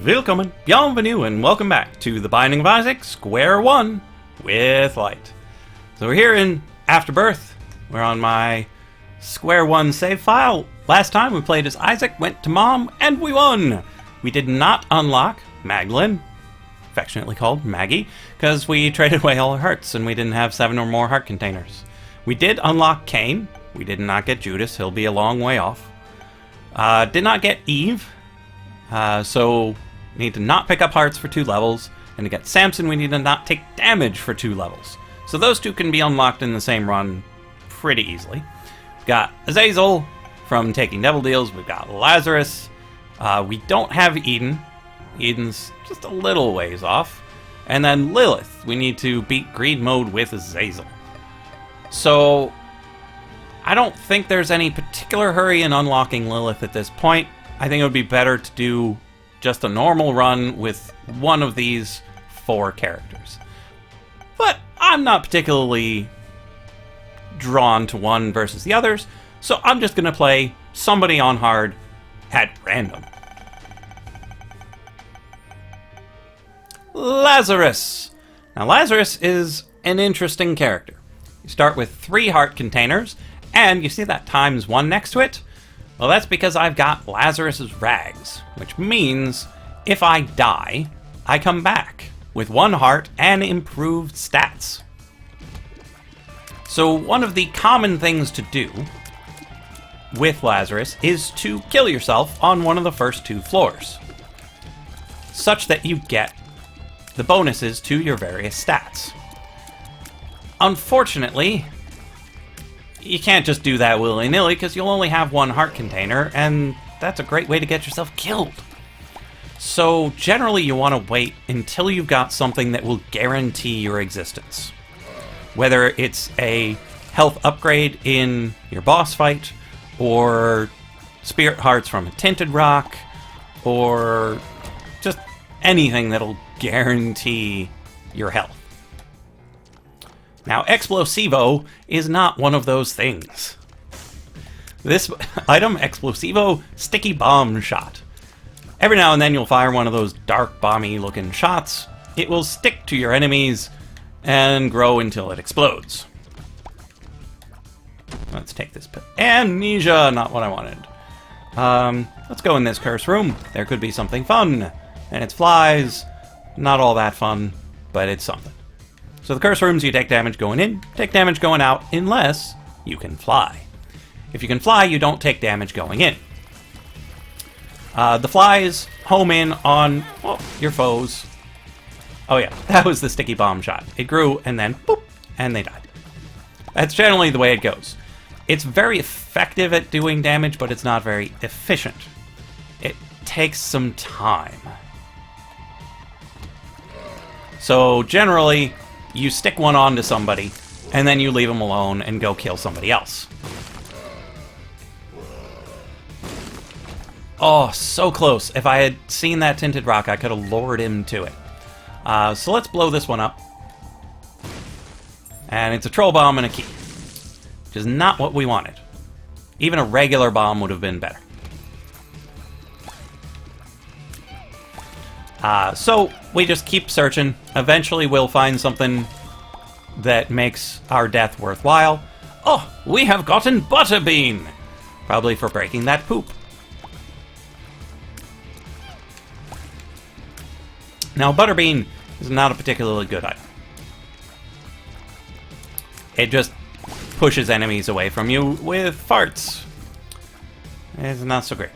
Willkommen, bienvenue, and welcome back to The Binding of Isaac, Square One, with Light. So we're here in Afterbirth. We're on my Square One save file. Last time we played as Isaac, went to Mom, and we won! We did not unlock Magdalene, affectionately called Maggie, because we traded away all our hearts, and we didn't have 7 or more heart containers. We did unlock Cain. We did not get Judas. He'll be a long way off. Did not get Eve. So we need to not pick up hearts for 2 levels, and to get Samson we need to not take damage for 2 levels. So those 2 can be unlocked in the same run pretty easily. We've got Azazel from taking devil deals, we've got Lazarus, we don't have Eden. Eden's just a little ways off. And then Lilith, we need to beat greed mode with Azazel. So I don't think there's any particular hurry in unlocking Lilith at this point. I think it would be better to do just a normal run with one of these 4 characters. But I'm not particularly drawn to one versus the others, so I'm just going to play somebody on hard at random. Lazarus! Now Lazarus is an interesting character. You start with 3 heart containers, and you see that ×1 next to it? Well, that's because I've got Lazarus's rags, which means if I die, I come back with 1 heart and improved stats. So one of the common things to do with Lazarus is to kill yourself on one of the first 2 floors, such that you get the bonuses to your various stats. Unfortunately, you can't just do that willy-nilly because you'll only have 1 heart container, and that's a great way to get yourself killed. So generally you want to wait until you've got something that will guarantee your existence. Whether it's a health upgrade in your boss fight, or spirit hearts from a tinted rock, or just anything that'll guarantee your health. Now, Explosivo is not one of those things. This item, Explosivo, Sticky Bomb Shot. Every now and then you'll fire one of those dark, bomby looking shots. It will stick to your enemies and grow until it explodes. Let's take this. Amnesia, not what I wanted. Let's go in this curse room. There could be something fun. And it's flies. Not all that fun, but it's something. So the curse rooms, you take damage going in, take damage going out, unless you can fly. If you can fly, you don't take damage going in. The flies home in on your foes. Oh yeah, that was the sticky bomb shot. It grew, and then boop, and they died. That's generally the way it goes. It's very effective at doing damage, but it's not very efficient. It takes some time. So generally, you stick one onto somebody, and then you leave them alone and go kill somebody else. Oh, so close. If I had seen that tinted rock, I could have lured him to it. So let's blow this one up. And it's a troll bomb and a key, which is not what we wanted. Even a regular bomb would have been better. So we just keep searching. Eventually we'll find something that makes our death worthwhile. Oh, we have gotten Butterbean! Probably for breaking that poop. Now, Butterbean is not a particularly good item. It just pushes enemies away from you with farts. It's not so great.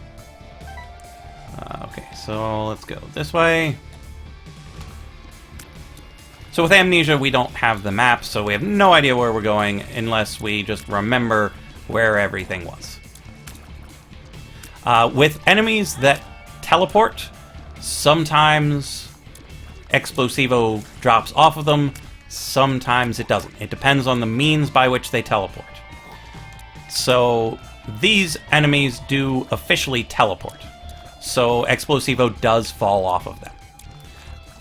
Okay, so let's go this way. So with Amnesia, we don't have the map, so we have no idea where we're going unless we just remember where everything was. With enemies that teleport, sometimes Explosivo drops off of them, sometimes it doesn't. It depends on the means by which they teleport. So these enemies do officially teleport. So Explosivo does fall off of them.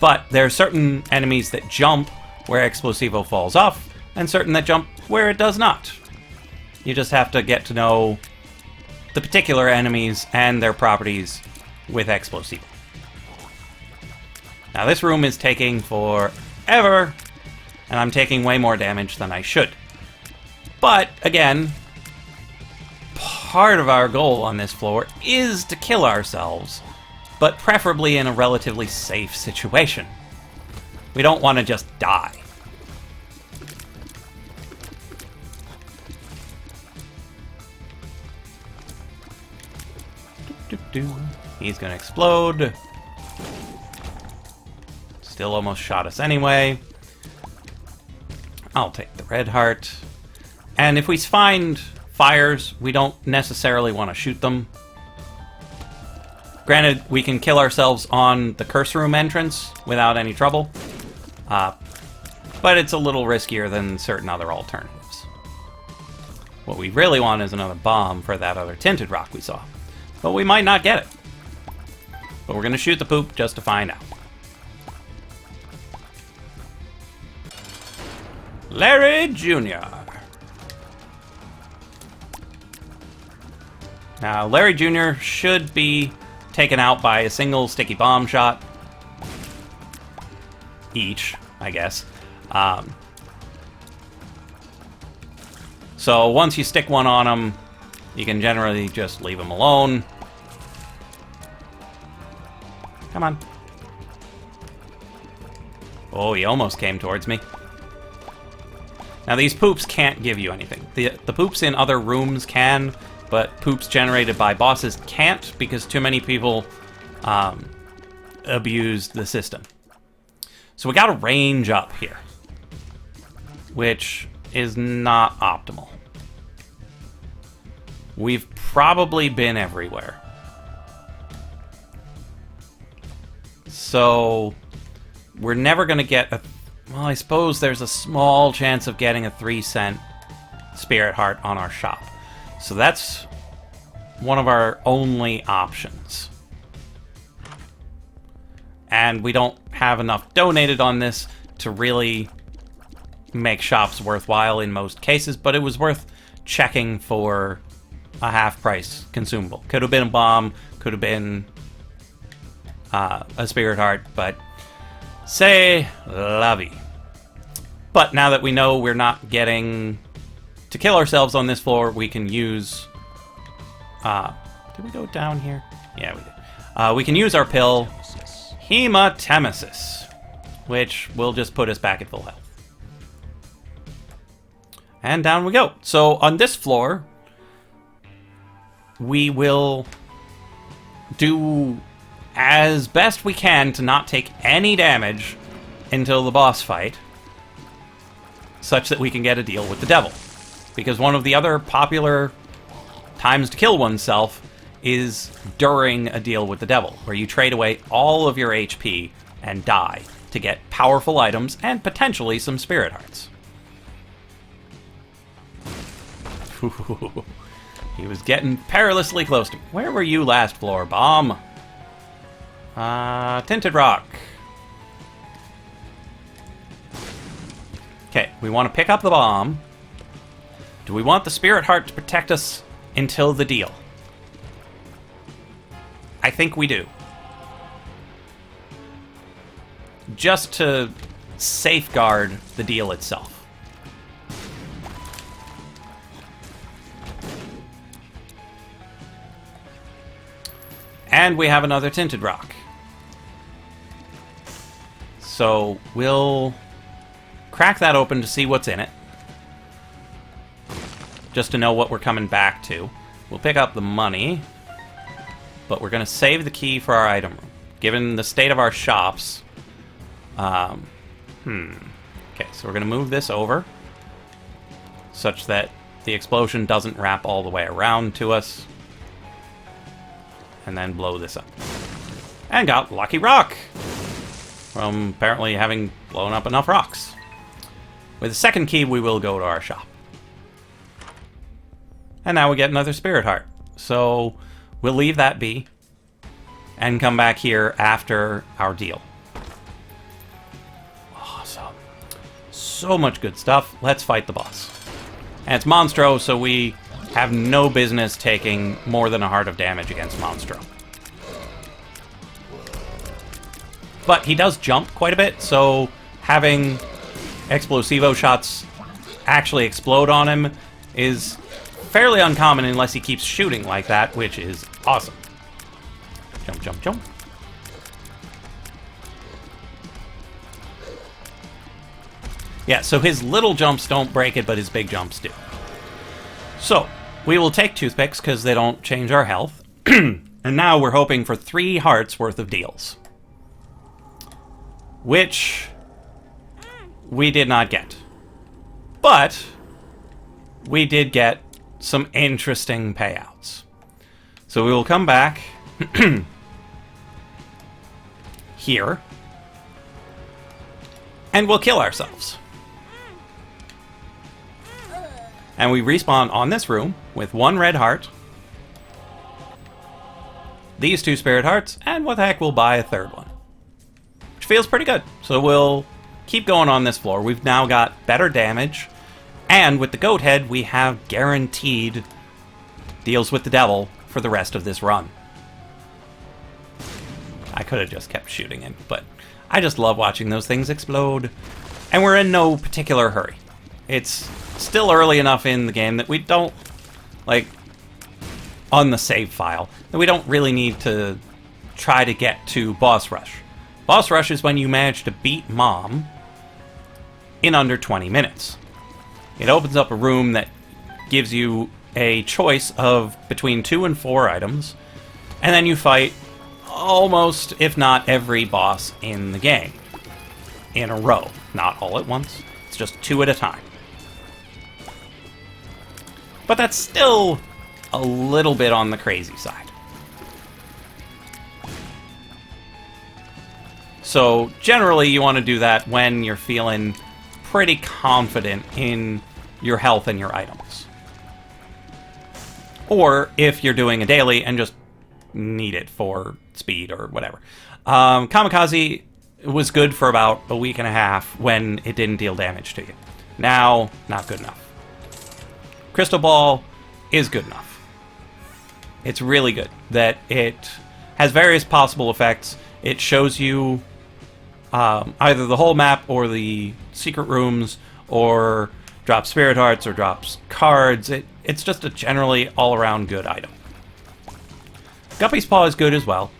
But there are certain enemies that jump where Explosivo falls off, and certain that jump where it does not. You just have to get to know the particular enemies and their properties with Explosivo. Now this room is taking forever, and I'm taking way more damage than I should. But, again, part of our goal on this floor is to kill ourselves, but preferably in a relatively safe situation. We don't want to just die. He's gonna explode. Still almost shot us anyway. I'll take the red heart. And if we find fires, we don't necessarily want to shoot them. Granted, we can kill ourselves on the curse room entrance without any trouble. But it's a little riskier than certain other alternatives. What we really want is another bomb for that other tinted rock we saw. But we might not get it. But we're going to shoot the poop just to find out. Larry Jr. Now, Larry Jr. should be taken out by a single sticky bomb shot. Each, I guess. So once you stick one on him, you can generally just leave him alone. Come on. Oh, he almost came towards me. Now, these poops can't give you anything. The poops in other rooms can, but poops generated by bosses can't because too many people abuse the system. So we got a range up here, which is not optimal. We've probably been everywhere. So we're never going to get a... Well, I suppose there's a small chance of getting a 3-cent spirit heart on our shop. So that's one of our only options. And we don't have enough donated on this to really make shops worthwhile in most cases, but it was worth checking for a half-price consumable. Could have been a bomb, could have been a spirit heart, but c'est la vie. But now that we know we're not getting to kill ourselves on this floor, we can use... did we go down here? Yeah, we did. We can use our pill, Hematemesis, which will just put us back at full health. And down we go. So on this floor, we will do as best we can to not take any damage until the boss fight, such that we can get a deal with the devil. Because one of the other popular times to kill oneself is during a deal with the devil, where you trade away all of your HP and die to get powerful items and potentially some spirit hearts. He was getting perilously close to me. Where were you last floor, bomb? Tinted rock. Okay, we want to pick up the bomb. Do we want the spirit heart to protect us until the deal? I think we do. Just to safeguard the deal itself. And we have another tinted rock. So we'll crack that open to see what's in it. Just to know what we're coming back to. We'll pick up the money. But we're going to save the key for our item room. Given the state of our shops... Okay, so we're going to move this over. Such that the explosion doesn't wrap all the way around to us. And then blow this up. And got Lucky Rock! From apparently having blown up enough rocks. With the second key, we will go to our shop. And now we get another spirit heart. So we'll leave that be. And come back here after our deal. Awesome. So much good stuff. Let's fight the boss. And it's Monstro, so we have no business taking more than a heart of damage against Monstro. But he does jump quite a bit, so having explosivo shots actually explode on him is fairly uncommon unless he keeps shooting like that, which is awesome. Jump, jump, jump. Yeah, so his little jumps don't break it, but his big jumps do. So, we will take toothpicks because they don't change our health. And now we're hoping for 3 hearts worth of deals. Which we did not get. But we did get some interesting payouts. So we will come back here. And we'll kill ourselves. And we respawn on this room with 1 red heart, these 2 spirit hearts, and what the heck, we'll buy a 3rd one. Which feels pretty good. So we'll keep going on this floor. We've now got better damage, and with the goat head, we have guaranteed deals with the devil for the rest of this run. I could have just kept shooting it, but I just love watching those things explode. And we're in no particular hurry. It's still early enough in the game that we don't, like, on the save file, that we don't really need to try to get to boss rush. Boss rush is when you manage to beat Mom in under 20 minutes. It opens up a room that gives you a choice of between 2 and 4 items, and then you fight almost, if not every boss in the game in a row. Not all at once, it's just 2 at a time. But that's still a little bit on the crazy side. So generally you want to do that when you're feeling pretty confident in your health and your items. Or if you're doing a daily and just need it for speed or whatever. Kamikaze was good for about a week and a half when it didn't deal damage to you. Now, not good enough. Crystal Ball is good enough. It's really good that it has various possible effects. It shows you either the whole map or the secret rooms, or drops spirit hearts or drops cards. It's just a generally all-around good item. Guppy's Paw is good as well.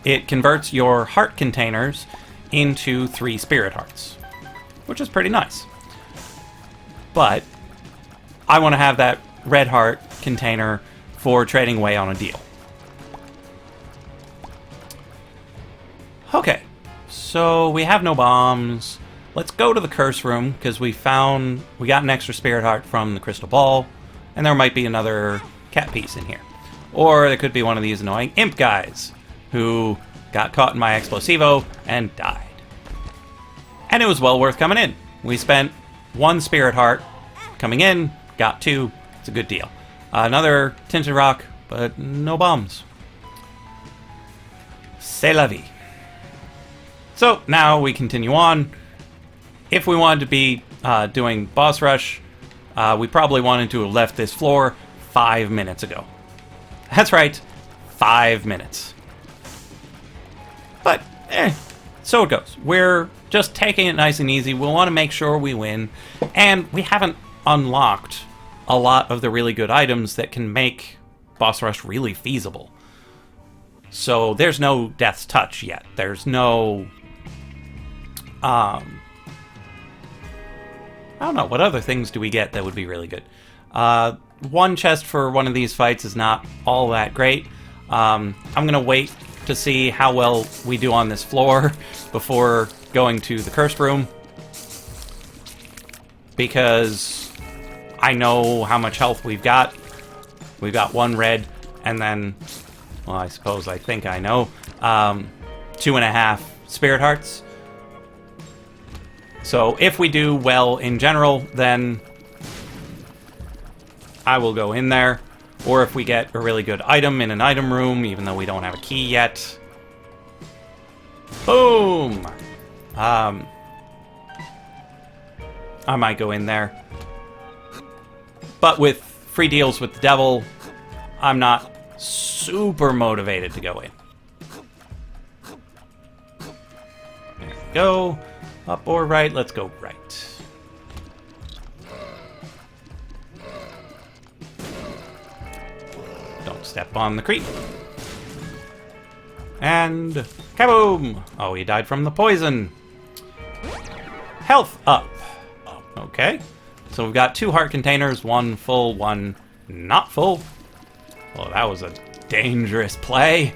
It converts your heart containers into 3 spirit hearts, which is pretty nice. But I want to have that red heart container for trading away on a deal. Okay, so we have no bombs. Let's go to the curse room, because we got an extra spirit heart from the crystal ball, and there might be another cat piece in here. Or there could be one of these annoying imp guys who got caught in my explosivo and died. And it was well worth coming in. We spent 1 spirit heart coming in, got 2. It's a good deal. Another tinted rock, but no bombs. C'est la vie. So now we continue on. If we wanted to be doing boss rush, we probably wanted to have left this floor 5 minutes ago. That's right, 5 minutes. But, so it goes. We're just taking it nice and easy. We'll want to make sure we win. And we haven't unlocked a lot of the really good items that can make boss rush really feasible. So there's no Death's Touch yet. There's no... I don't know, what other things do we get that would be really good? 1 chest for one of these fights is not all that great. I'm going to wait to see how well we do on this floor before going to the cursed room, because I know how much health we've got. We've got 1 red, and then, well, I think I know, 2.5 spirit hearts. So if we do well in general, then I will go in there. Or if we get a really good item in an item room, even though we don't have a key yet. Boom! I might go in there. But with free deals with the devil, I'm not super motivated to go in. go. Up or right? Let's go right. Don't step on the creep. And kaboom! Oh, he died from the poison. Health up. Okay. So we've got 2 heart containers, 1 full, 1 not full. Well, that was a dangerous play.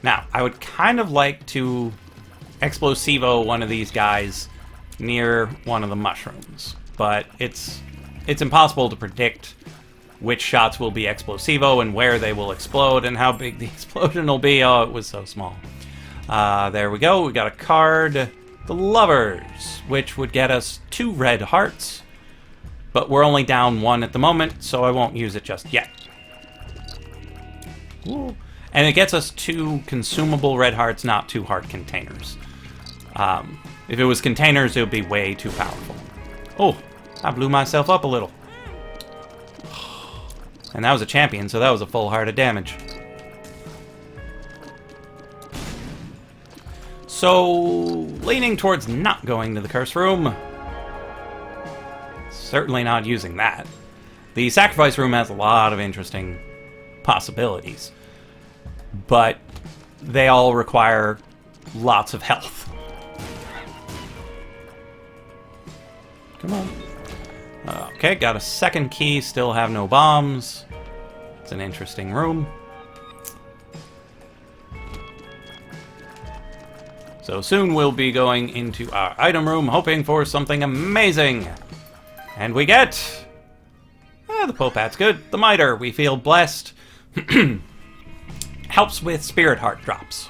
Now, I would kind of like to Explosivo one of these guys near one of the mushrooms, but it's impossible to predict which shots will be Explosivo and where they will explode and how big the explosion will be. Oh, it was so small. There we go. We got a card. The Lovers, which would get us 2 red hearts, but we're only down 1 at the moment, so I won't use it just yet. Ooh. And it gets us 2 consumable red hearts, not 2 heart containers. If it was containers, it would be way too powerful. Oh, I blew myself up a little. And that was a champion, so that was a full heart of damage. So, leaning towards not going to the curse room. Certainly not using that. The sacrifice room has a lot of interesting possibilities, but they all require lots of health. Come on. Okay, got a second key, still have no bombs. It's an interesting room. So soon we'll be going into our item room, hoping for something amazing. And we get... the Popat's good. The Miter, we feel blessed. Helps with Spirit Heart drops.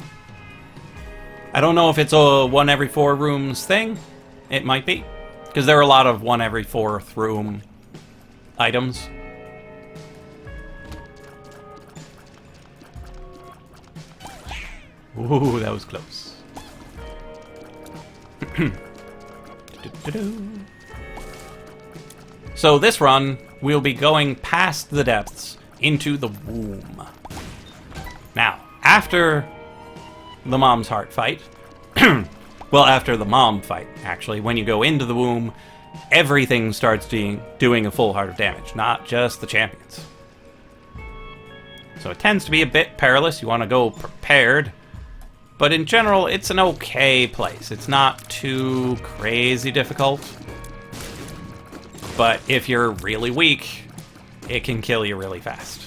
I don't know if it's a 1 every 4 rooms thing. It might be. Because there are a lot of 1 every 4th room items. Ooh, that was close. So this run, we'll be going past the depths into the womb. Now, after the mom's heart fight, well, after the mom fight, actually, when you go into the womb, everything starts doing a full heart of damage, not just the champions. So it tends to be a bit perilous. You want to go prepared. But in general, it's an okay place. It's not too crazy difficult. But if you're really weak, it can kill you really fast.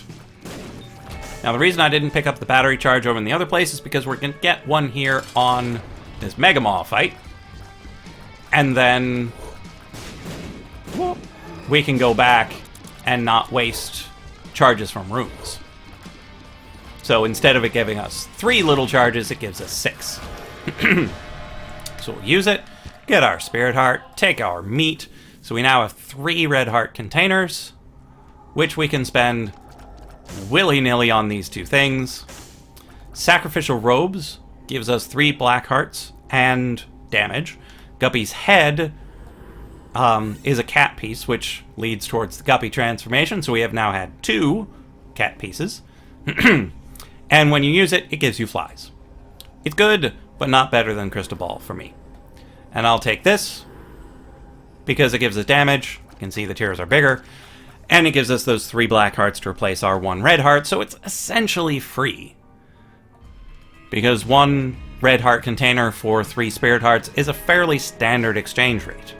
Now, the reason I didn't pick up the battery charge over in the other place is because we're going to get one here on this Mega Maw fight. And then we can go back and not waste charges from runes. So instead of it giving us 3 little charges, it gives us 6. So we'll use it, get our Spirit Heart, take our meat. So we now have 3 red heart containers, which we can spend willy-nilly on these 2 things. Sacrificial Robes gives us 3 black hearts and damage. Guppy's head is a cat piece, which leads towards the Guppy transformation, so we have now had 2 cat pieces. And when you use it, it gives you flies. It's good, but not better than Crystal Ball for me. And I'll take this, because it gives us damage. You can see the tears are bigger. And it gives us those 3 black hearts to replace our 1 red heart, so it's essentially free. Because 1 red heart container for 3 spirit hearts is a fairly standard exchange rate.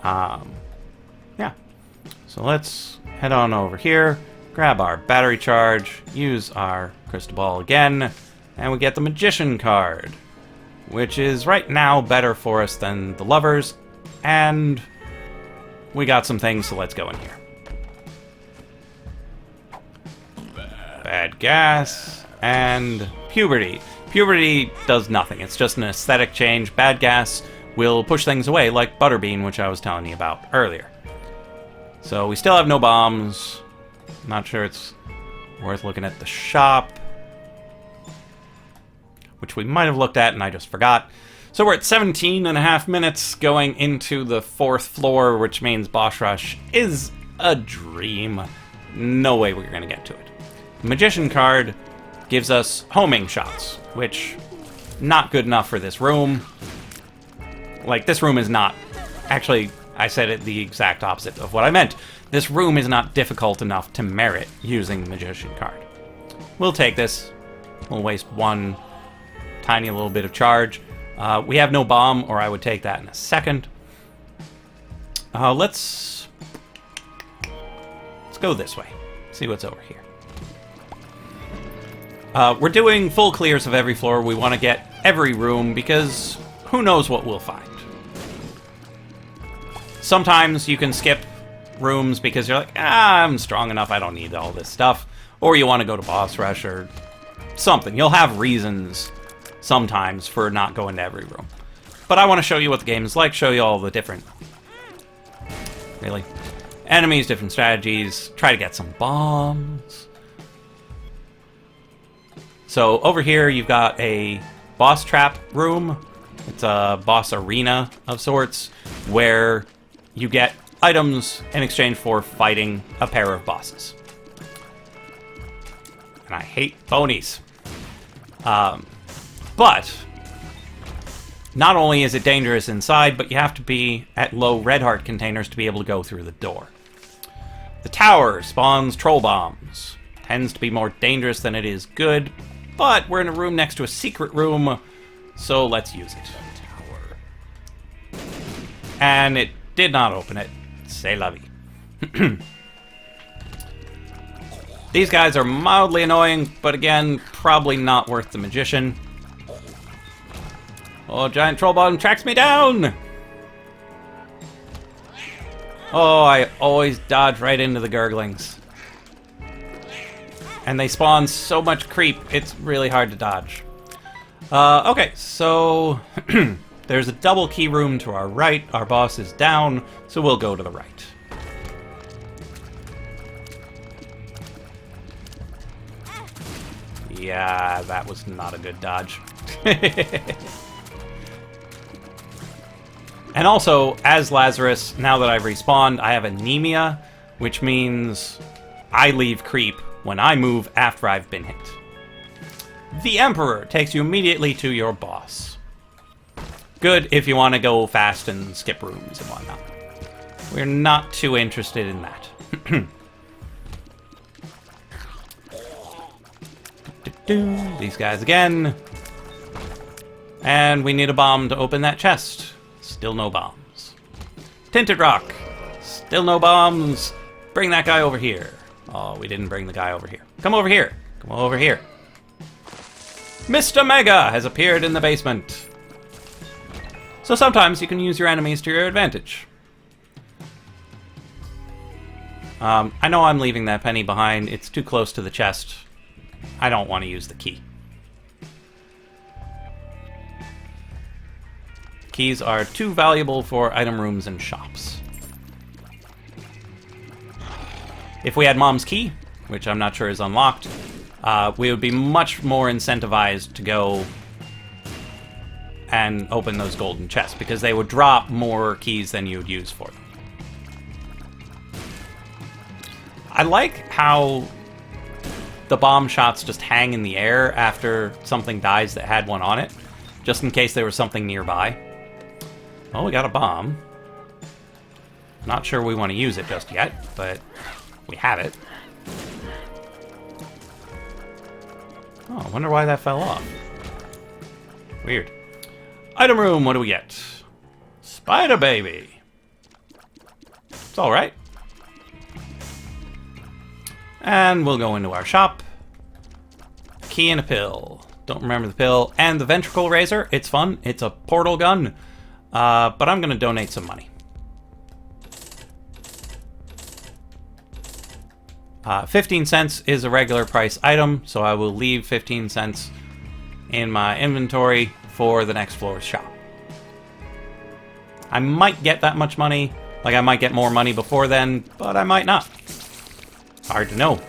Yeah. So let's head on over here, grab our battery charge, use our crystal ball again, and we get the Magician card, which is right now better for us than the Lovers, and we got some things, so let's go in here. Bad gas, and puberty. Puberty does nothing, it's just an aesthetic change. Bad gas will push things away, like Butterbean, which I was telling you about earlier. So we still have no bombs. Not sure it's worth looking at the shop, which we might have looked at and I just forgot. So we're at 17.5 minutes going into the 4th floor, which means boss rush is a dream. No way we're going to get to it. The Magician card gives us homing shots, which not good enough for this room. Like, this room is not... Actually, I said it the exact opposite of what I meant. This room is not difficult enough to merit using the Magician card. We'll take this. We'll waste one tiny little bit of charge. We have no bomb, or I would take that in a second. Let's go this way. See what's over here. We're doing full clears of every floor. We want to get every room, because who knows what we'll find. Sometimes you can skip rooms because you're like, I'm strong enough, I don't need all this stuff. Or you want to go to boss rush or something. You'll have reasons sometimes for not going to every room. But I want to show you what the game is like, show you all the different... Really? Enemies, different strategies, try to get some bombs. So over here you've got a boss trap room. It's a boss arena of sorts where you get items in exchange for fighting a pair of bosses. And I hate phonies. But not only is it dangerous inside, but you have to be at low red heart containers to be able to go through the door. The tower spawns troll bombs. Tends to be more dangerous than it is good, but we're in a room next to a secret room, so let's use it. And it did not open it. C'est la vie. These guys are mildly annoying, but again, probably not worth the Magician. Oh, giant troll bomb tracks me down! Oh, I always dodge right into the gurglings. And they spawn so much creep, it's really hard to dodge. Okay, so... There's a double key room to our right. Our boss is down, so we'll go to the right. Yeah, that was not a good dodge. And also, as Lazarus, now that I've respawned, I have anemia, which means I leave creep when I move after I've been hit. The Emperor takes you immediately to your boss. Good if you want to go fast and skip rooms and whatnot. We're not too interested in that. These guys again. And we need a bomb to open that chest. Still no bombs. Tinted Rock. Still no bombs. Bring that guy over here. Oh, we didn't bring the guy over here. Come over here. Come over here. Mr. Mega has appeared in the basement. So sometimes you can use your enemies to your advantage. I know I'm leaving that penny behind. It's too close to the chest. I don't want to use the key. Keys are too valuable for item rooms and shops. If we had Mom's Key, which I'm not sure is unlocked, we would be much more incentivized to go and open those golden chests, because they would drop more keys than you would use for them. I like how the bomb shots just hang in the air after something dies that had one on it, just in case there was something nearby. Well, we got a bomb. Not sure we want to use it just yet, but we have it. Oh, I wonder why that fell off. Weird. Item room, what do we get? Spider Baby. It's alright. And we'll go into our shop. Key and a pill. Don't remember the pill. And the ventricle razor. It's fun. It's a portal gun. But I'm going to donate some money. 15 cents is a regular price item, so I will leave 15 cents in my inventory for the next floor's shop. I might get that much money. Like, I might get more money before then, but I might not. Hard to know.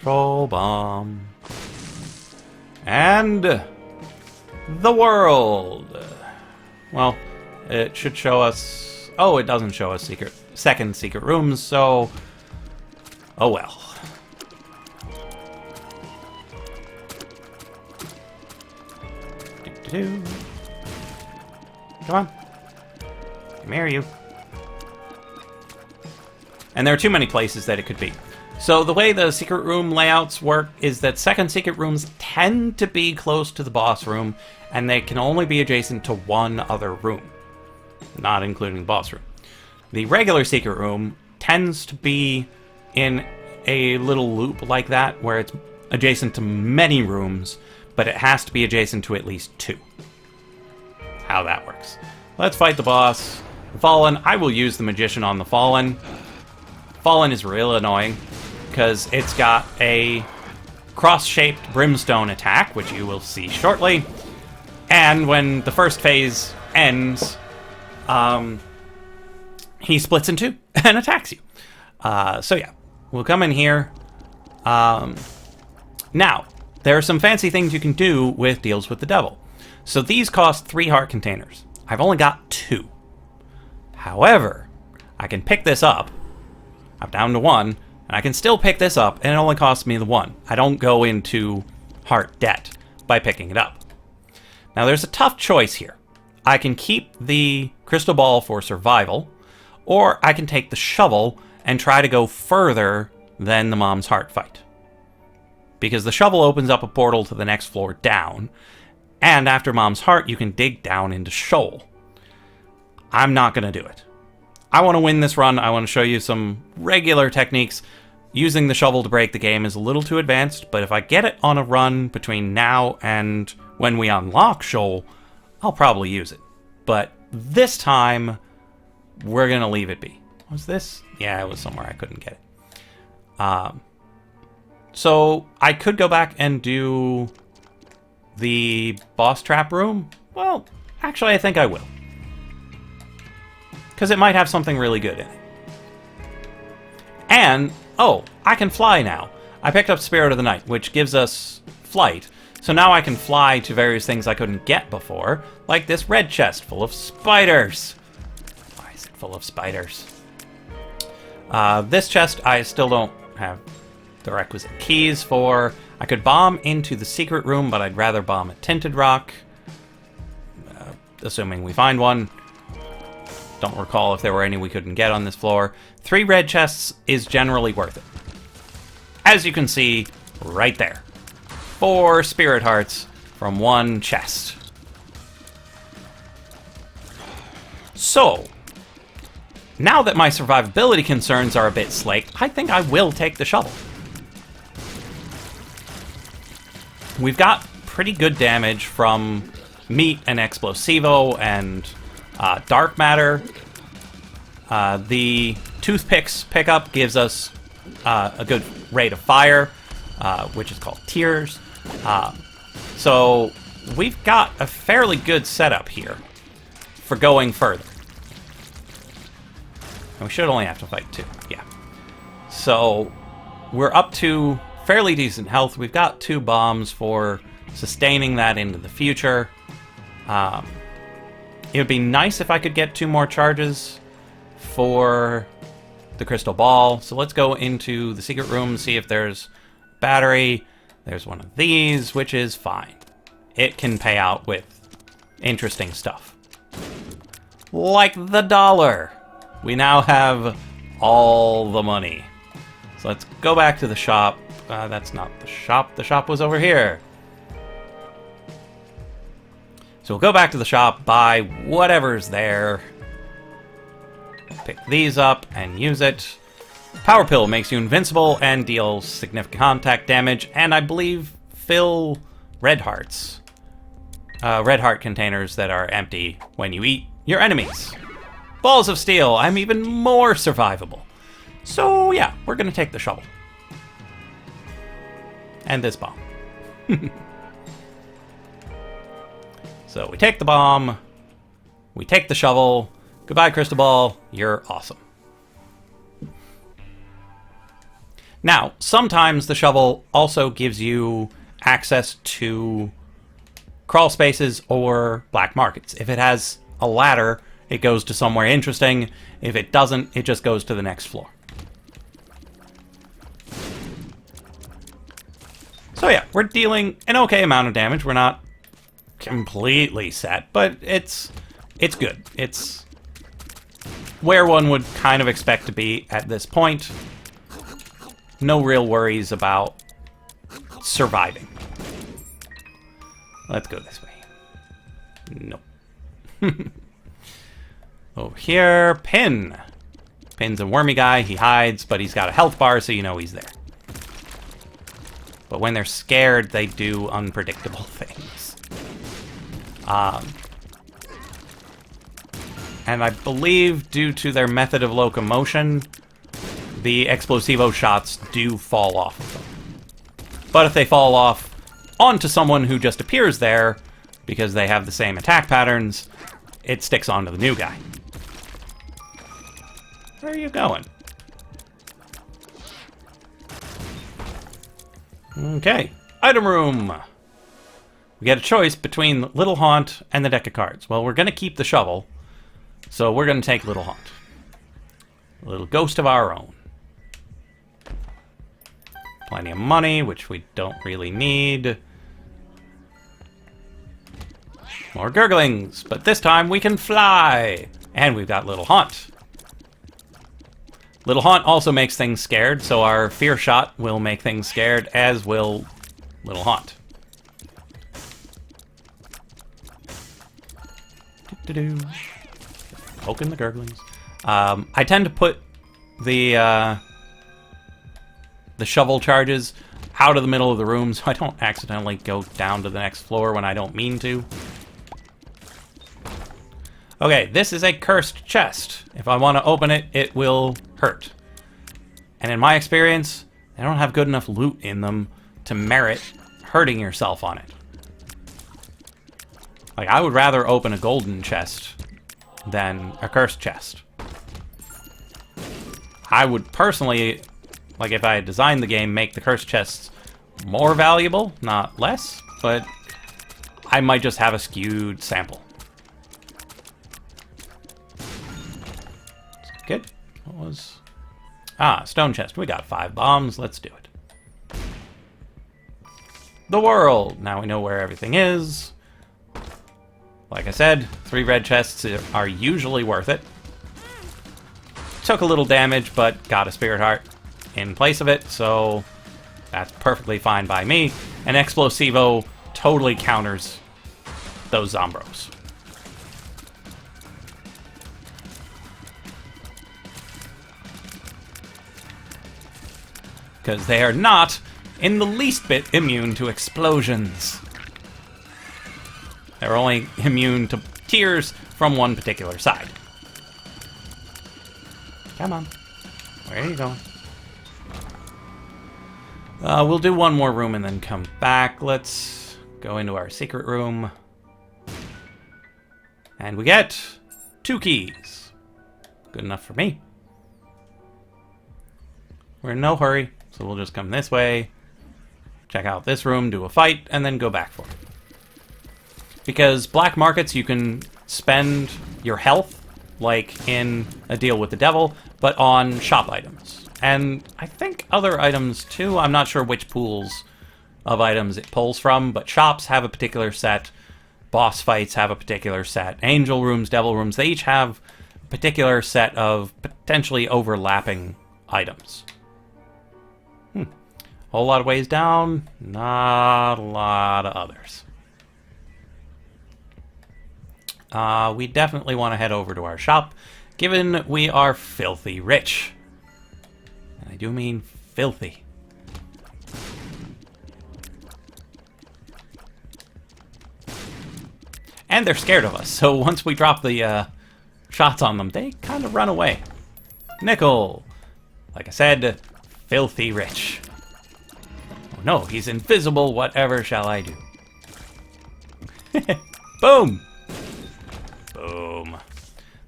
Troll bomb. And the world. Well, it should show us... Oh, it doesn't show us second secret rooms, so Oh well. Come on. Come here, you. And there are too many places that it could be. So the way the secret room layouts work is that second secret rooms tend to be close to the boss room, and they can only be adjacent to one other room, not including the boss room. The regular secret room tends to be in a little loop like that, where it's adjacent to many rooms, but it has to be adjacent to at least two. How that works. Let's fight the boss. The Fallen. I will use the Magician on the Fallen. Fallen is real annoying, because it's got a cross-shaped brimstone attack, which you will see shortly. And when the first phase ends, he splits in two and attacks you. So yeah, we'll come in here. Now, there are some fancy things you can do with Deals with the Devil. So these cost 3 heart containers. I've only got 2. However, I can pick this up. I'm down to 1, and I can still pick this up, and it only costs me the 1. I don't go into heart debt by picking it up. Now, there's a tough choice here. I can keep the crystal ball for survival, or I can take the shovel and try to go further than the Mom's Heart fight. Because the shovel opens up a portal to the next floor down, and after Mom's Heart, you can dig down into Shoal. I'm not going to do it. I want to win this run. I want to show you some regular techniques. Using the shovel to break the game is a little too advanced, but if I get it on a run between now and when we unlock Shoal, I'll probably use it. But this time, we're going to leave it be. Was this? Yeah, it was somewhere I couldn't get it. So I could go back and do the boss trap room. Well, actually, I think I will. Because it might have something really good in it. And, oh, I can fly now. I picked up Spirit of the Night, which gives us flight. So now I can fly to various things I couldn't get before, like this red chest full of spiders. Why is it full of spiders? This chest I still don't have the requisite keys for. I could bomb into the secret room, but I'd rather bomb a tinted rock. Assuming we find one. Don't recall if there were any we couldn't get on this floor. 3 red chests is generally worth it. As you can see, right there. 4 spirit hearts from 1 chest. So, now that my survivability concerns are a bit slaked, I think I will take the shovel. We've got pretty good damage from meat and explosivo and dark matter. The toothpicks pickup gives us a good rate of fire, which is called tears. So we've got a fairly good setup here for going further. And we should only have to fight 2, yeah. So we're up to fairly decent health. We've got 2 bombs for sustaining that into the future. It would be nice if I could get 2 more charges for the crystal ball. So let's go into the secret room, see if there's battery. There's one of these, which is fine. It can pay out with interesting stuff. Like the dollar. We now have all the money. So let's go back to the shop. That's not the shop. The shop was over here. So we'll go back to the shop, buy whatever's there. Pick these up and use it. Power Pill makes you invincible and deals significant contact damage, and I believe fill red hearts. Red heart containers that are empty when you eat your enemies. Balls of Steel, I'm even more survivable. So yeah, we're gonna take the shovel. And this bomb. So we take the bomb, we take the shovel. Goodbye, Crystal Ball, you're awesome. Now, sometimes the shovel also gives you access to crawl spaces or black markets. If it has a ladder, it goes to somewhere interesting. If it doesn't, it just goes to the next floor. So yeah, we're dealing an okay amount of damage. We're not completely set, but it's good. It's where one would kind of expect to be at this point. No real worries about surviving. Let's go this way. Nope. Over here, Pin. Pin's a wormy guy. He hides, but he's got a health bar, so you know he's there. But when they're scared, they do unpredictable things. And I believe due to their method of locomotion, the explosivo shots do fall off of them. But if they fall off onto someone who just appears there, because they have the same attack patterns, it sticks onto the new guy. Where are you going? Okay, item room. We get a choice between Little Haunt and the deck of cards. Well, we're going to keep the shovel, so we're going to take Little Haunt. A little ghost of our own. Plenty of money, which we don't really need. More gurglings, but this time we can fly! And we've got Little Haunt. Little Haunt also makes things scared, so our Fear Shot will make things scared, as will Little Haunt. Poking the gurglings. I tend to put the shovel charges out of the middle of the room so I don't accidentally go down to the next floor when I don't mean to. Okay, this is a cursed chest. If I want to open it, it will hurt. And in my experience, they don't have good enough loot in them to merit hurting yourself on it. Like, I would rather open a golden chest than a cursed chest. I would personally, like if I had designed the game, make the cursed chests more valuable, not less, but I might just have a skewed sample. Good. What was... Ah, stone chest. We got 5 bombs. Let's do it. The world. Now we know where everything is. Like I said, 3 red chests are usually worth it. Took a little damage, but got a spirit heart in place of it, so that's perfectly fine by me. And Explosivo totally counters those Zombros. Because they are not in the least bit immune to explosions. They're only immune to tears from one particular side. Come on. Where are you going? We'll do one more room and then come back. Let's go into our secret room. And we get 2 keys. Good enough for me. We're in no hurry, so we'll just come this way, check out this room, do a fight, and then go back for it. Because black markets, you can spend your health, like in A Deal with the Devil, but on shop items. And I think other items too. I'm not sure which pools of items it pulls from, but shops have a particular set, boss fights have a particular set, angel rooms, devil rooms, they each have a particular set of potentially overlapping items. Whole lot of ways down, not a lot of others. We definitely want to head over to our shop, given we are filthy rich. And I do mean filthy. And they're scared of us, so once we drop the shots on them, they kind of run away. Nickel! Like I said, filthy rich. Oh no, he's invisible, whatever shall I do? Boom! Boom.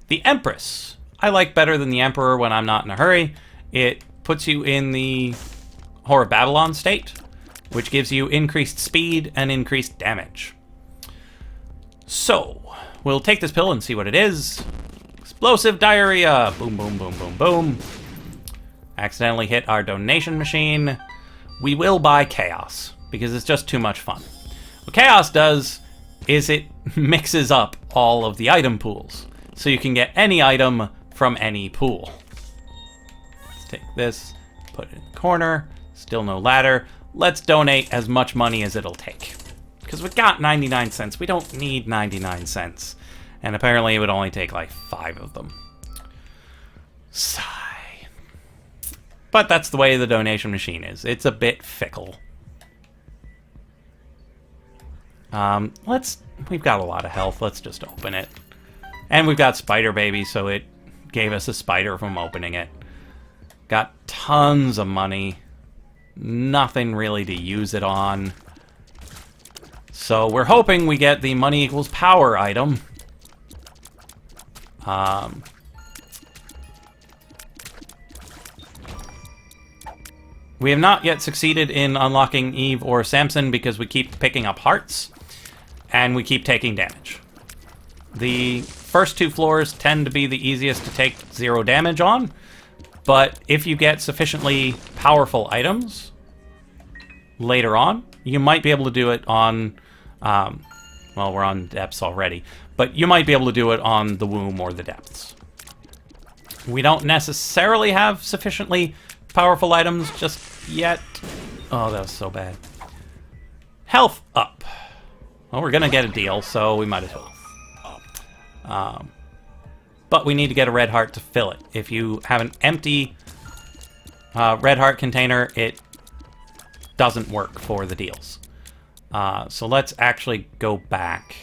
The Empress. I like better than the Emperor when I'm not in a hurry. It puts you in the Whore of Babylon state, which gives you increased speed and increased damage. So, we'll take this pill and see what it is. Explosive diarrhea. Boom, boom, boom, boom, boom. Accidentally hit our donation machine. We will buy chaos. because it's just too much fun. What Chaos does is it mixes up all of the item pools, so you can get any item from any pool. Let's take this, put it in the corner, still no ladder. Let's donate as much money as it'll take. Because we got 99 cents, we don't need 99 cents. And apparently it would only take like 5 of them. Sigh. But that's the way the donation machine is. It's a bit fickle. We've got a lot of health. Let's just open it. And we've got Spider Baby, so it gave us a spider from opening it. Got tons of money. Nothing really to use it on. So we're hoping we get the money equals power item. We have not yet succeeded in unlocking Eve or Samson because we keep picking up hearts and we keep taking damage. The first 2 floors tend to be the easiest to take 0 damage on, but if you get sufficiently powerful items later on, you might be able to do it on, well, we're on depths already, but you might be able to do it on the womb or the depths. We don't necessarily have sufficiently powerful items just yet. Oh, that was so bad. Health up. Well, we're gonna get a deal, so we might as well. But we need to get a red heart to fill it. If you have an empty red heart container, it doesn't work for the deals. So let's actually go back.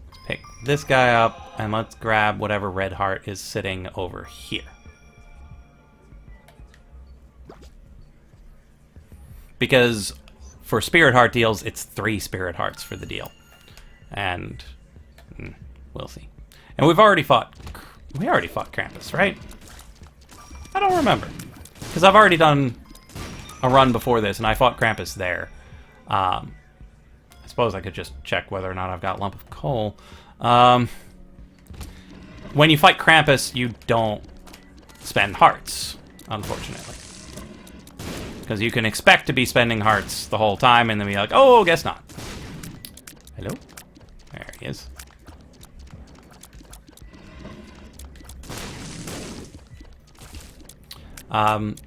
Let's pick this guy up, and let's grab whatever red heart is sitting over here. Because for Spirit Heart deals, it's 3 Spirit Hearts for the deal. And we'll see. And we already fought Krampus, right? I don't remember. Because I've already done a run before this, and I fought Krampus there. I suppose I could just check whether or not I've got Lump of Coal. When you fight Krampus, you don't spend hearts, unfortunately. Because you can expect to be spending hearts the whole time, and then be like, oh, guess not. Hello? There he is.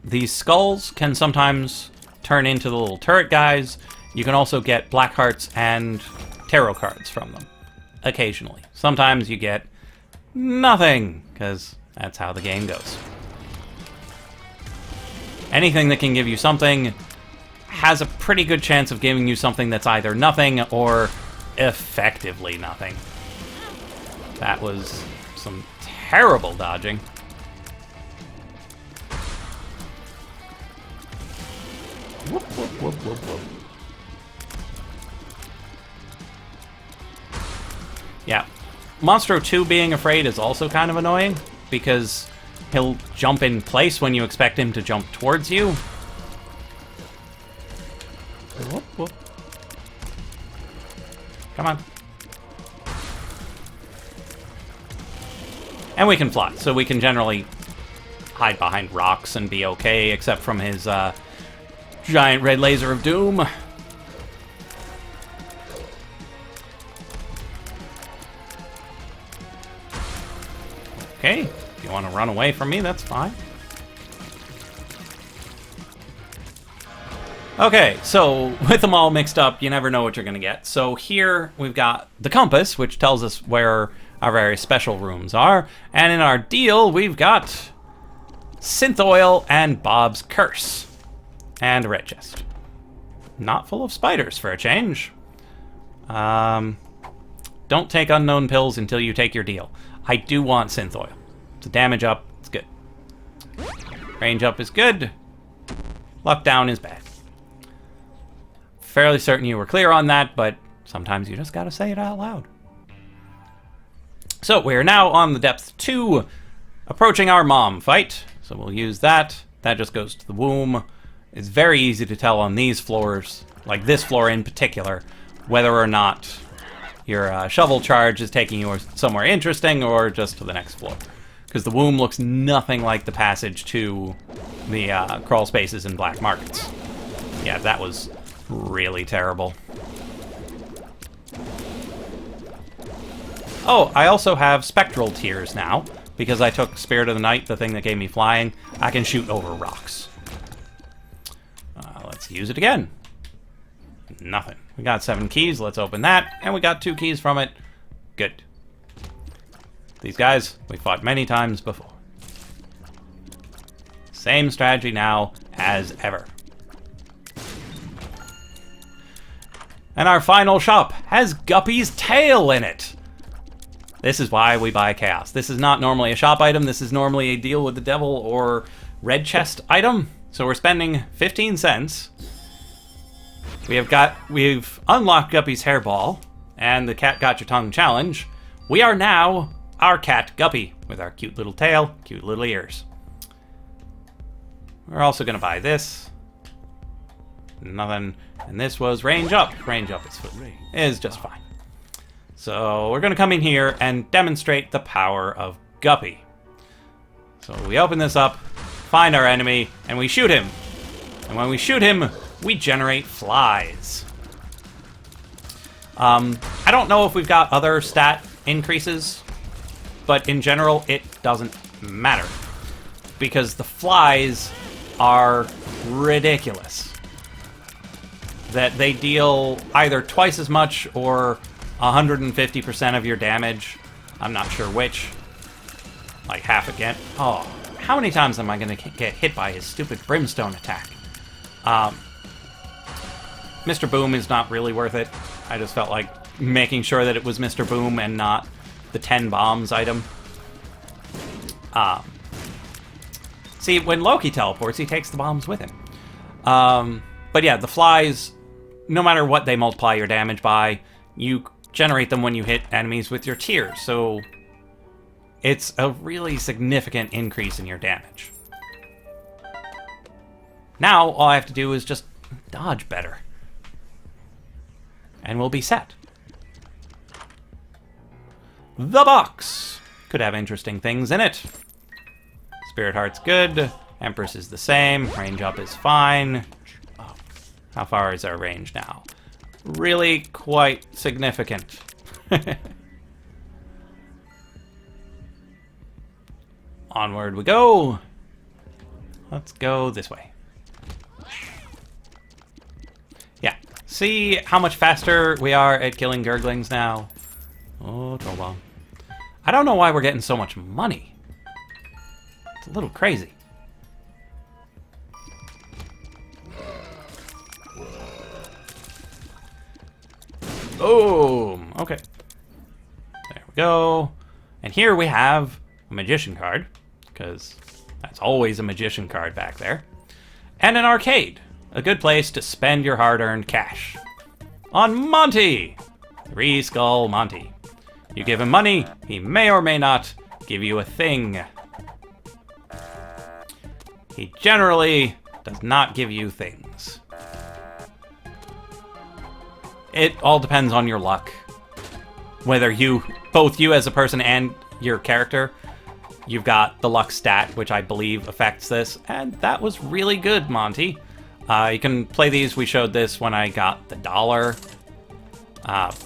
These skulls can sometimes turn into the little turret guys. You can also get black hearts and tarot cards from them, occasionally. Sometimes you get nothing, because that's how the game goes. Anything that can give you something has a pretty good chance of giving you something that's either nothing or effectively nothing. That was some terrible dodging. Whoop, whoop, whoop, whoop, whoop. Yeah. Monstro 2 being afraid is also kind of annoying, because he'll jump in place when you expect him to jump towards you. Whoop, whoop. Come on. And we can fly, so we can generally hide behind rocks and be okay, except from his giant red laser of doom. Okay, if you want to run away from me, that's fine. Okay, so with them all mixed up, you never know what you're going to get. So here we've got the compass, which tells us where our very special rooms are. And in our deal, we've got synth oil and Bob's curse. And a red chest. Not full of spiders for a change. Don't take unknown pills until you take your deal. I do want synth oil. So damage up, it's good. Range up is good. Luck down is bad. Fairly certain you were clear on that, but sometimes you just gotta say it out loud. So we are now on the depth 2, approaching our mom fight. So we'll use that. That just goes to the womb. It's very easy to tell on these floors, like this floor in particular, whether or not your shovel charge is taking you somewhere interesting or just to the next floor. Because the womb looks nothing like the passage to the crawl spaces and black markets. Yeah, that was really terrible. Oh, I also have spectral tears now, because I took Spirit of the Night, the thing that gave me flying. I can shoot over rocks. Let's use it again. Nothing. We got 7 keys, let's open that, and we got 2 keys from it. Good. These guys, we fought many times before. Same strategy now as ever. And our final shop has Guppy's tail in it. This is why we buy Chaos. This is not normally a shop item. This is normally a deal with the devil or red chest item. So we're spending 15 cents. We've unlocked Guppy's hairball and the Cat Got Your Tongue challenge. We are now our cat Guppy with our cute little tail, cute little ears. We're also gonna buy this. Nothing. And this was range up. Range up is just fine. So we're going to come in here and demonstrate the power of Guppy. So we open this up, find our enemy, and we shoot him. And when we shoot him, we generate flies. I don't know if we've got other stat increases, but in general, it doesn't matter. Because the flies are ridiculous. That they deal either twice as much or 150% of your damage. I'm not sure which. Like half again. Oh, how many times am I going to get hit by his stupid brimstone attack? Mr. Boom is not really worth it. I just felt like making sure that it was Mr. Boom and not the 10 bombs item. See, when Loki teleports, he takes the bombs with him. But yeah, the flies, no matter what they multiply your damage by, you generate them when you hit enemies with your tears, so it's a really significant increase in your damage. Now, all I have to do is just dodge better. And we'll be set. The box could have interesting things in it. Spirit Heart's good. Empress is the same. Range up is fine. Oh, how far is our range now? Really quite significant. Onward we go. Let's go this way. Yeah. See how much faster we are at killing Gurglings now? Oh, Trollbomb. I don't know why we're getting so much money. It's a little crazy. Boom! Okay. There we go. And here we have a Magician card, because that's always a Magician card back there. And an arcade. A good place to spend your hard-earned cash. On Monty! 3 Skull Monty. You give him money, he may or may not give you a thing. He generally does not give you things. It all depends on your luck. Whether both you as a person and your character, you've got the luck stat, which I believe affects this, and that was really good, Monty. You can play these, we showed this when I got the $1.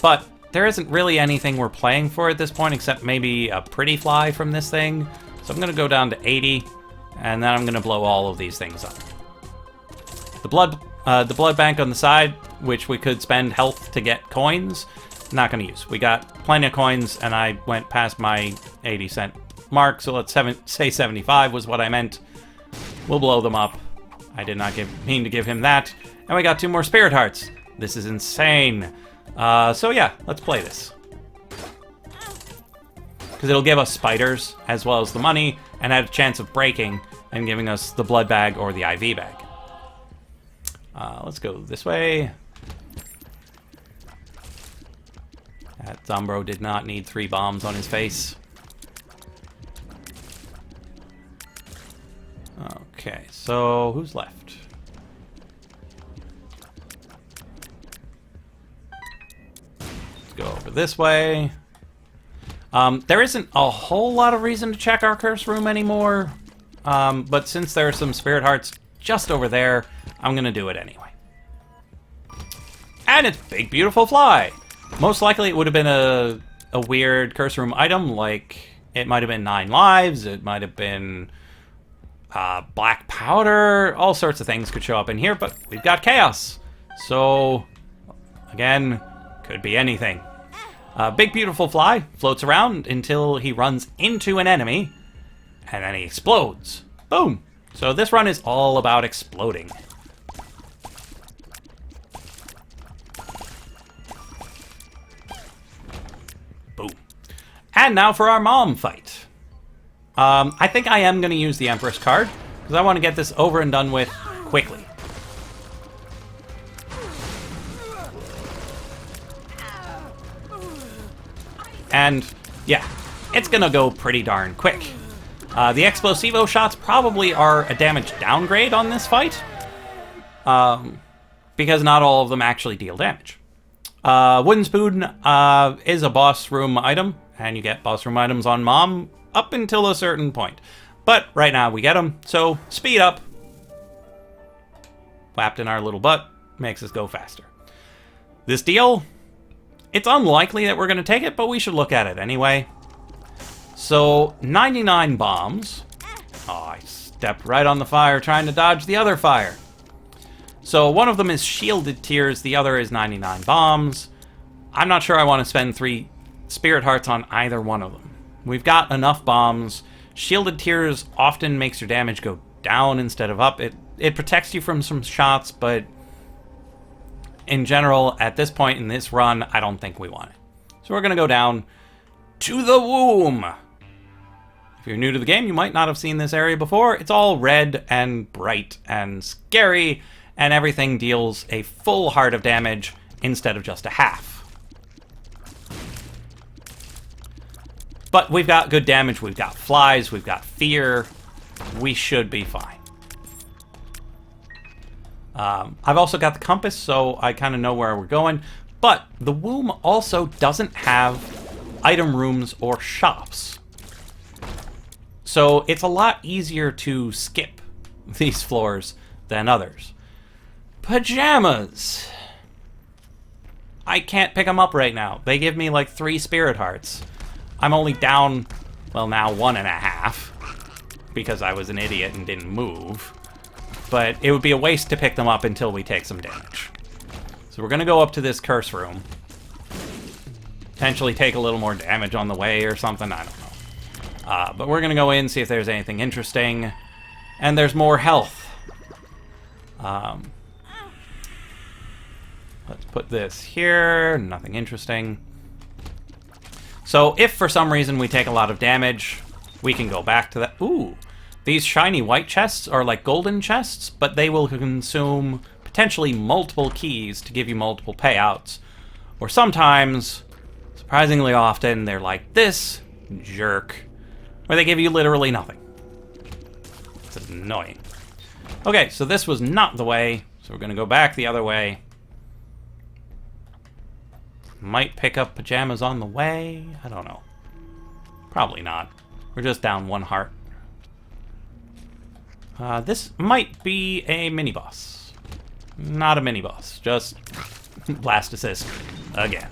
But there isn't really anything we're playing for at this point, except maybe a pretty fly from this thing. So I'm gonna go down to 80, and then I'm gonna blow all of these things up. The blood bank on the side, which we could spend health to get coins, not gonna use. We got plenty of coins, and I went past my 80-cent mark, so let's say 75 was what I meant. We'll blow them up. I did not mean to give him that. And we got 2 more Spirit Hearts. This is insane. So yeah, let's play this. Because it'll give us spiders, as well as the money, and have a chance of breaking and giving us the blood bag or the IV bag. Let's go this way. That Zombro did not need 3 bombs on his face. Okay, so who's left? Let's go over this way. There isn't a whole lot of reason to check our curse room anymore, but since there are some Spirit Hearts just over there, I'm gonna do it anyway. And it's Big Beautiful Fly. Most likely it would have been a weird curse room item, like it might have been 9 lives, it might have been black powder, all sorts of things could show up in here, but we've got chaos. So, again, could be anything. Big Beautiful Fly floats around until he runs into an enemy, and then he explodes. Boom! So this run is all about exploding. Boom. And now for our mom fight. I think I am going to use the Empress card, because I want to get this over and done with quickly. And, yeah, it's going to go pretty darn quick. The Explosivo shots probably are a damage downgrade on this fight, because not all of them actually deal damage. Wooden Spoon is a boss room item, and you get boss room items on Mom up until a certain point. But right now we get them, so speed up. Whapped in our little butt makes us go faster. This deal, it's unlikely that we're going to take it, but we should look at it anyway. So, 99 bombs. Oh, I stepped right on the fire trying to dodge the other fire. So, one of them is Shielded Tears, the other is 99 bombs. I'm not sure I want to spend 3 Spirit Hearts on either one of them. We've got enough bombs. Shielded Tears often makes your damage go down instead of up. It protects you from some shots, but in general, at this point in this run, I don't think we want it. So we're going to go down to the womb. If you're new to the game, you might not have seen this area before. It's all red and bright and scary, and everything deals a full heart of damage instead of just a half. But we've got good damage, we've got flies, we've got fear. We should be fine. I've also got the compass, so I kind of know where we're going. But the womb also doesn't have item rooms or shops. So it's a lot easier to skip these floors than others. Pajamas! I can't pick them up right now. They give me like 3 Spirit Hearts. I'm only down, well, now 1.5, because I was an idiot and didn't move. But it would be a waste to pick them up until we take some damage. So we're going to go up to this curse room. Potentially take a little more damage on the way or something, I don't know. But we're going to go in, see if there's anything interesting. And there's more health. Let's put this here, nothing interesting. So if for some reason we take a lot of damage, we can go back to that. Ooh, these shiny white chests are like golden chests, but they will consume potentially multiple keys to give you multiple payouts. Or sometimes, surprisingly often, they're like this jerk, where they give you literally nothing. It's annoying. Okay, so this was not the way, so we're going to go back the other way. Might pick up pajamas on the way. I don't know. Probably not. We're just down 1 heart. This might be a mini-boss. Not a mini-boss. Just blast assist again.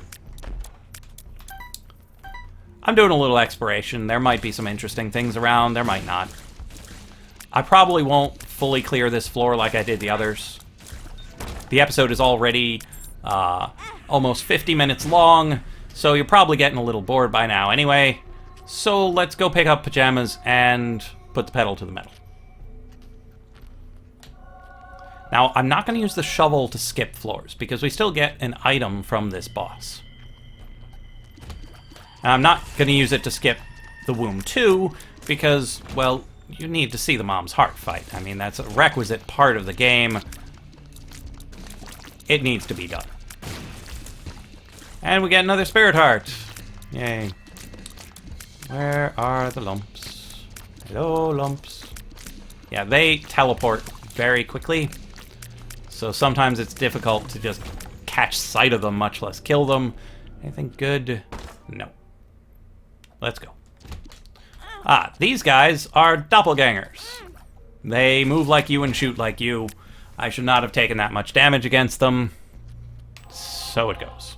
I'm doing a little exploration. There might be some interesting things around. There might not. I probably won't fully clear this floor like I did the others. The episode is already almost 50 minutes long, so you're probably getting a little bored by now anyway. So let's go pick up pajamas and put the pedal to the metal. Now, I'm not going to use the shovel to skip floors, because we still get an item from this boss. And I'm not going to use it to skip the womb too, because, well, you need to see the mom's heart fight. I mean, that's a requisite part of the game. It needs to be done. And we get another Spirit Heart. Yay. Where are the lumps? Hello, lumps. Yeah, they teleport very quickly. So sometimes it's difficult to just catch sight of them, much less kill them. Anything good? No. Let's go. Ah, these guys are doppelgangers. They move like you and shoot like you. I should not have taken that much damage against them. so it goes.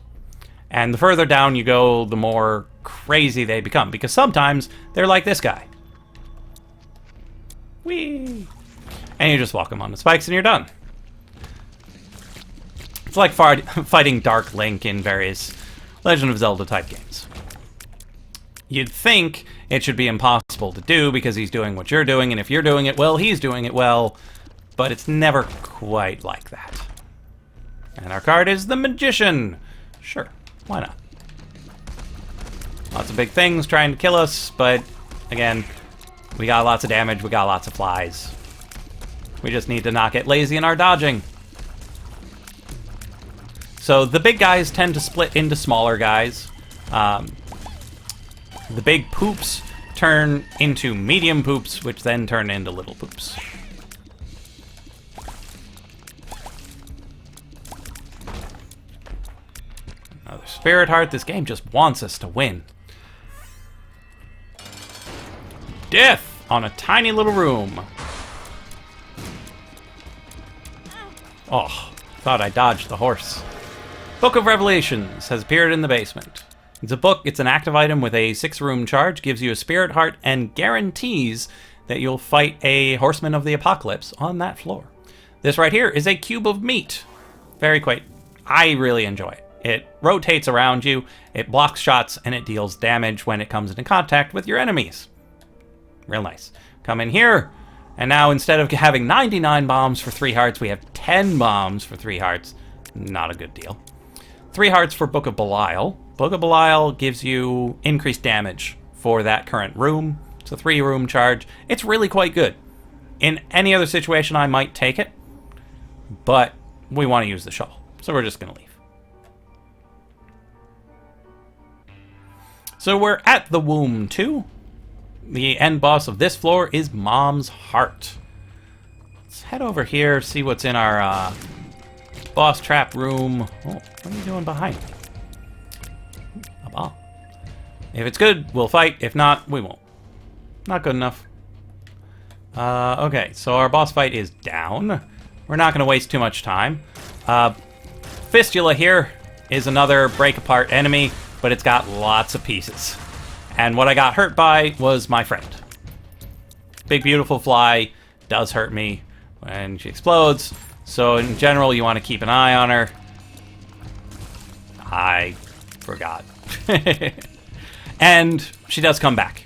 And the further down you go, the more crazy they become, because sometimes they're like this guy. Whee! And you just walk them on the spikes and you're done. It's like fighting Dark Link in various Legend of Zelda type games. You'd think it should be impossible to do because he's doing what you're doing, and if you're doing it well, he's doing it well, but it's never quite like that. And our card is the Magician. Sure, why not? Lots of big things trying to kill us, but again, we got lots of damage, we got lots of flies. We just need to not get lazy in our dodging. So the big guys tend to split into smaller guys. The big poops turn into medium poops, which then turn into little poops. Another Spirit Heart. This game just wants us to win. Death on a tiny little room. Oh, thought I dodged the horse. Book of Revelations has appeared in the basement. It's a book, it's an active item with a 6-room charge, gives you a Spirit Heart, and guarantees that you'll fight a Horseman of the Apocalypse on that floor. This right here is a cube of meat. Very quaint. I really enjoy it. It rotates around you, it blocks shots, and it deals damage when it comes into contact with your enemies. Real nice. Come in here, and now instead of having 99 bombs for 3 hearts, we have 10 bombs for 3 hearts. Not a good deal. 3 hearts for Book of Belial. Book of Belial gives you increased damage for that current room. It's a 3-room charge. It's really quite good. In any other situation, I might take it, but we want to use the shovel, so we're just going to leave. So we're at the Womb 2. The end boss of this floor is Mom's Heart. Let's head over here, see what's in our boss trap room. Oh, what are you doing behind me? A ball. If it's good, we'll fight. If not, we won't. Not good enough. Okay, so our boss fight is down. We're not going to waste too much time. Fistula here is another break-apart enemy, but it's got lots of pieces. And what I got hurt by was my friend. Big Beautiful Fly does hurt me when she explodes, so in general you want to keep an eye on her. I forgot. And she does come back.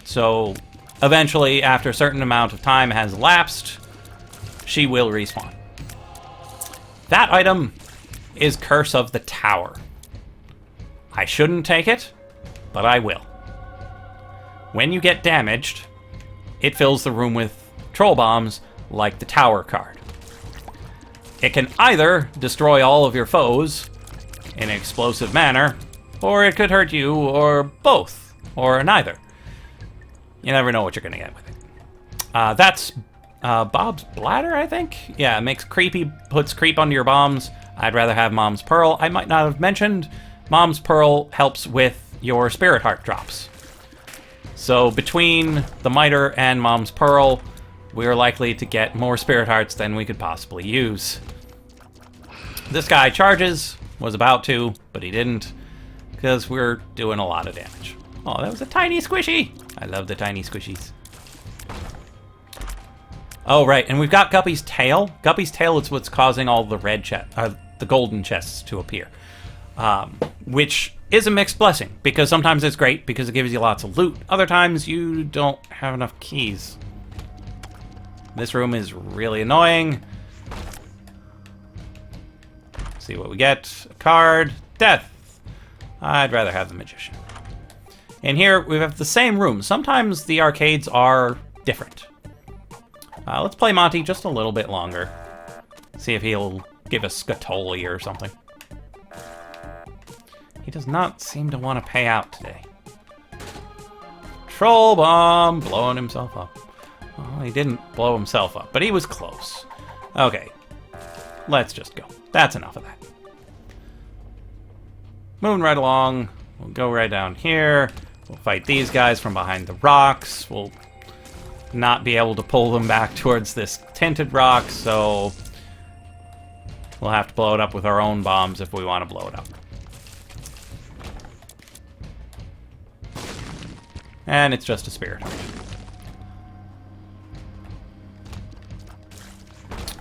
So eventually, after a certain amount of time has elapsed, she will respawn. That item is Curse of the Tower. I shouldn't take it, but I will. When you get damaged, it fills the room with troll bombs like the tower card. It can either destroy all of your foes in an explosive manner, or it could hurt you, or both, or neither. You never know what you're going to get with it. That's Bob's Bladder, I think? Yeah, it makes puts creep onto your bombs. I'd rather have Mom's Pearl. I might not have mentioned, Mom's Pearl helps with your Spirit Heart drops. So between the Miter and Mom's Pearl, we're likely to get more Spirit Hearts than we could possibly use. This guy charges, was about to, but he didn't, because we're doing a lot of damage. Oh, that was a tiny squishy! I love the tiny squishies. Oh, right, and we've got Guppy's tail. Guppy's tail is what's causing all the the golden chests to appear. Which is a mixed blessing, because sometimes it's great because it gives you lots of loot. Other times you don't have enough keys. This room is really annoying. See what we get. A card. Death. I'd rather have the Magician. And here we have the same room. Sometimes the arcades are different. Let's play Monty just a little bit longer. See if he'll give us Scatoli or something. He does not seem to want to pay out today. Troll Bomb, blowing himself up. Well, he didn't blow himself up, but he was close. Okay, let's just go. That's enough of that. Moving right along, we'll go right down here. We'll fight these guys from behind the rocks. We'll not be able to pull them back towards this tinted rock, so We'll have to blow it up with our own bombs if we want to blow it up. And it's just a spirit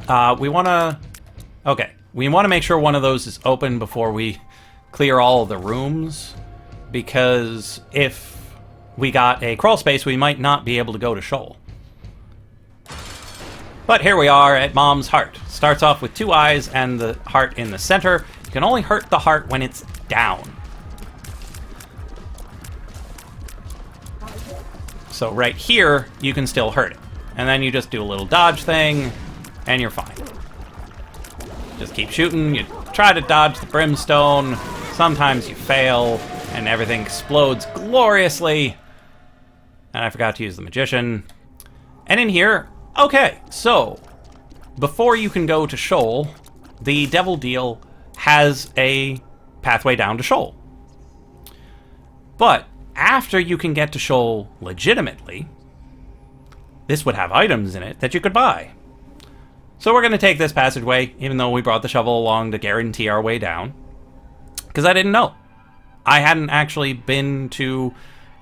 heart. We want to... Okay. We want to make sure one of those is open before we clear all of the rooms. Because if we got a crawl space, we might not be able to go to Shoal. But here we are at Mom's heart. Starts off with 2 eyes and the heart in the center. You can only hurt the heart when it's down. So right here, you can still hurt it. And then you just do a little dodge thing, and you're fine. Just keep shooting. You try to dodge the brimstone. Sometimes you fail, and everything explodes gloriously. And I forgot to use the magician. And in here, okay, so before you can go to Shoal, the Devil Deal has a pathway down to Shoal. But after you can get to Shoal legitimately, this would have items in it that you could buy. So we're going to take this passageway, even though we brought the shovel along to guarantee our way down. Because I didn't know. I hadn't actually been to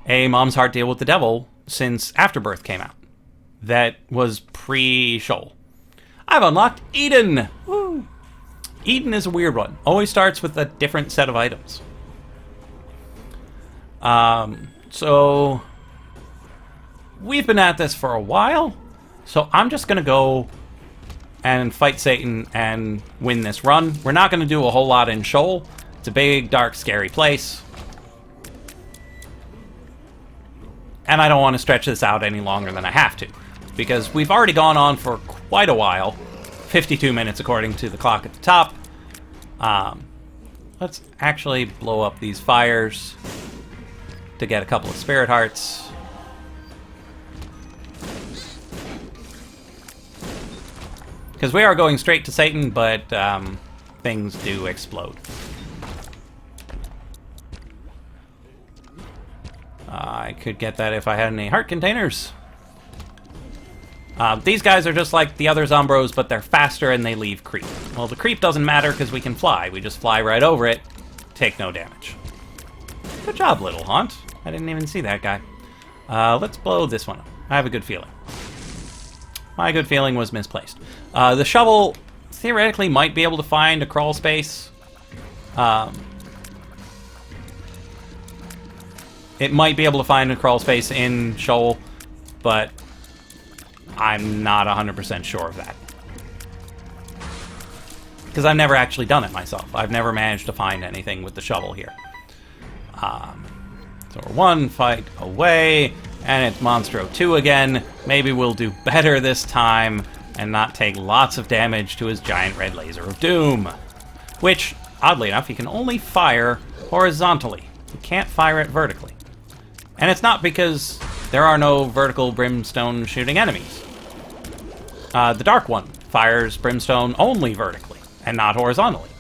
a Mom's Heart deal with the devil since Afterbirth came out. That was pre-Shoal. I've unlocked Eden! Woo! Eden is a weird one. Always starts with a different set of items. So we've been at this for a while, so I'm just gonna go and fight Satan and win this run. We're not gonna do a whole lot in Shoal. It's a big, dark, scary place. And I don't want to stretch this out any longer than I have to, because we've already gone on for quite a while. 52 minutes according to the clock at the top. Let's actually blow up these fires to get a couple of spirit hearts. Because we are going straight to Satan, but things do explode. I could get that if I had any heart containers. These guys are just like the other Zombros, but they're faster and they leave creep. Well, the creep doesn't matter because we can fly. We just fly right over it, take no damage. Good job, Little Haunt. I didn't even see that guy. Let's blow this one up. I have a good feeling. My good feeling was misplaced. The shovel theoretically might be able to find a crawl space. It might be able to find a crawl space in Shoal, but I'm not 100% sure of that. Because I've never actually done it myself. I've never managed to find anything with the shovel here. So we're one fight away, and it's Monstro 2 again. Maybe we'll do better this time and not take lots of damage to his giant red laser of doom. Which, oddly enough, he can only fire horizontally. He can't fire it vertically. And it's not because there are no vertical brimstone shooting enemies. The Dark One fires brimstone only vertically and not horizontally.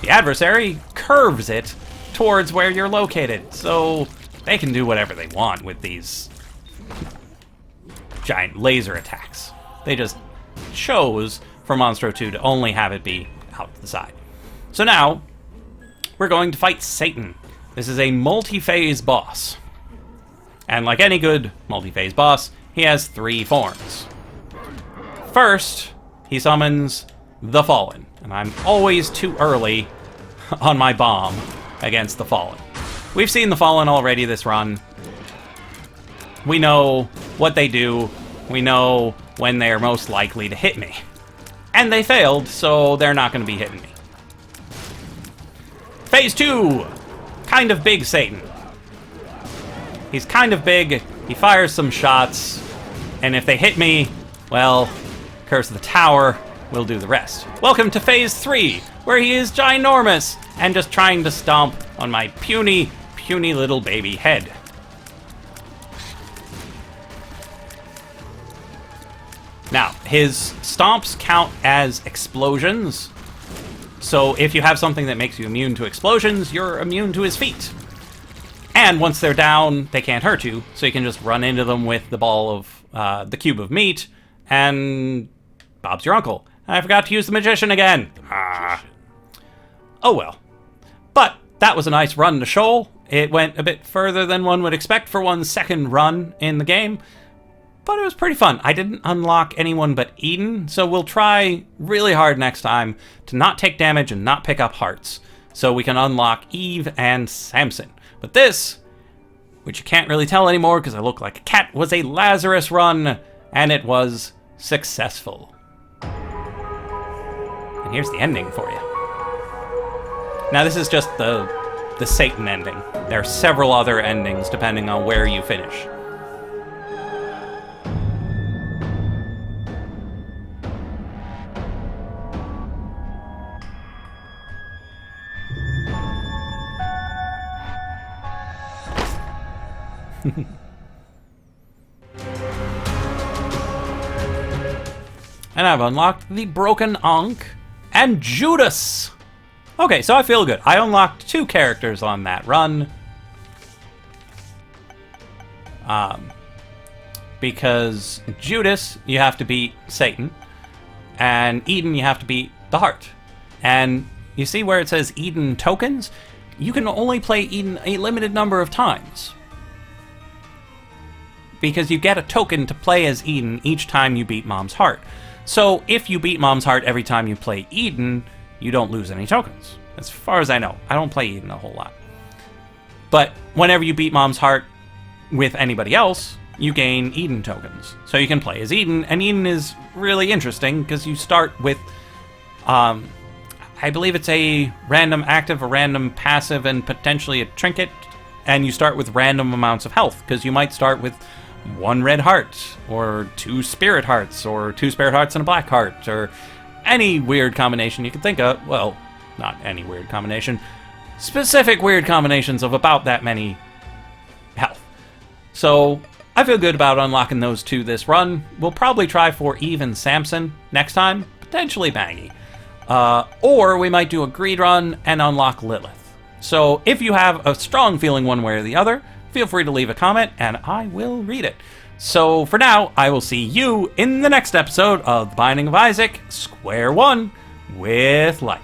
The adversary curves it towards where you're located, so they can do whatever they want with these giant laser attacks. They just chose for Monstro 2 to only have it be out the side. So now, we're going to fight Satan. This is a multi-phase boss. And like any good multi-phase boss, he has 3 forms. First, he summons the Fallen. And I'm always too early on my bomb against the Fallen. We've seen the Fallen already this run. We know what they do. We know when they're most likely to hit me. And they failed, so they're not going to be hitting me. Phase 2! Kind of big Satan. He's kind of big, he fires some shots, and if they hit me, well, Curse of the Tower will do the rest. Welcome to Phase 3, where he is ginormous, and just trying to stomp on my puny, puny little baby head. Now, his stomps count as explosions, so if you have something that makes you immune to explosions, you're immune to his feet. And once they're down, they can't hurt you, so you can just run into them with the ball of, the cube of meat, and Bob's your uncle. I forgot to use the magician again. Oh well. But that was a nice run to Shoal. It went a bit further than one would expect for one's second run in the game, but it was pretty fun. I didn't unlock anyone but Eden, so we'll try really hard next time to not take damage and not pick up hearts, so we can unlock Eve and Samson. But this, which you can't really tell anymore because I look like a cat, was a Lazarus run, and it was successful. And here's the ending for you. Now this is just the Satan ending. There are several other endings depending on where you finish. And I've unlocked the Broken Ankh and Judas. Okay, so I feel good. I unlocked 2 characters on that run. Because Judas, you have to beat Satan. And Eden, you have to beat the heart. And you see where it says Eden tokens? You can only play Eden a limited number of times. Because you get a token to play as Eden each time you beat Mom's heart. So if you beat Mom's heart every time you play Eden, you don't lose any tokens. As far as I know. I don't play Eden a whole lot. But whenever you beat Mom's heart with anybody else, you gain Eden tokens. So you can play as Eden, and Eden is really interesting because you start with, I believe it's a random active, a random passive, and potentially a trinket, and you start with random amounts of health, because you might start with 1 red heart, or 2 spirit hearts, or 2 spirit hearts and a black heart, or any weird combination you can think of. Well, not any weird combination. Specific weird combinations of about that many health. So I feel good about unlocking those 2 this run. We'll probably try for Eve and Samson next time, potentially Maggie. Or we might do a greed run and unlock Lilith. So if you have a strong feeling one way or the other, feel free to leave a comment and I will read it. So for now, I will see you in the next episode of The Binding of Isaac, Square One with Light.